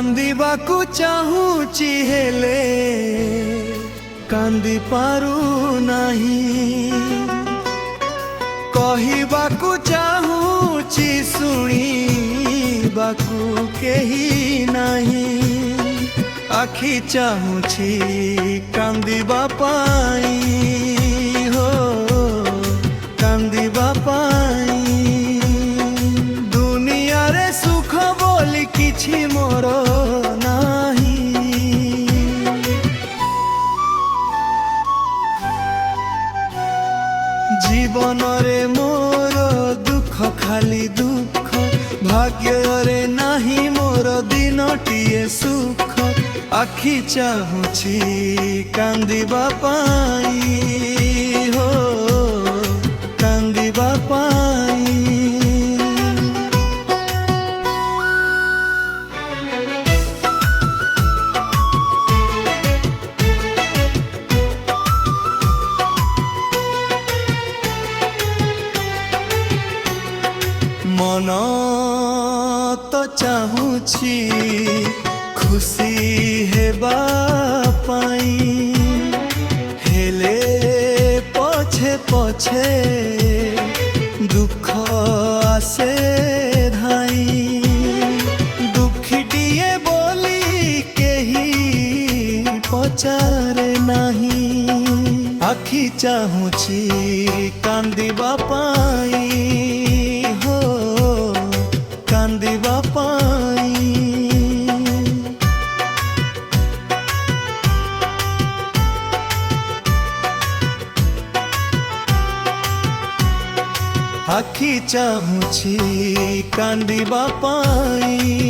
କାନ୍ଦିବାକୁ ଚାହୁଁଛି ହେଲେ କାନ୍ଦି ପାରୁନାହିଁ, କହିବାକୁ ଚାହୁଁଛି ଶୁଣିବାକୁ କେହି ନାହିଁ। ଆଖି ଚାହୁଁଛି କାନ୍ଦିବା ପାଇଁ, ହୋ କାନ୍ଦିବା ପାଇଁ। ଦୁନିଆରେ ସୁଖ ବୋଲି କିଛି ମୋର ନାହିଁ। ଜୀବନରେ ମୋର ଦୁଃଖ ଖାଲି ଦୁଃଖ, ଭାଗ୍ୟରେ ନାହିଁ ମୋର ଦିନଟିଏ ସୁଖ। ଆଖି ଚାହୁଁଛି କାନ୍ଦିବା ପାଇଁ, ହୋ କାନ୍ଦିବା ପାଇଁ। ମନ ତ ଚାହୁଁଛି ଖୁସି ହେବା ପାଇଁ, ହେଲେ ପଛେ ପଛେ ଦୁଃଖ ଆସେ ଧାଇଁ। ଦୁଃଖୀଟିଏ ବୋଲି କେହି ପଚାରେ ନାହିଁ। ଆଖି ଚାହୁଁଛି କାନ୍ଦିବା ପାଇଁ, ହୋ କାନ୍ଦିବା ପାଇଁ। ଆଖି ଚାହୁଁଛି କାନ୍ଦିବା ପାଇଁ।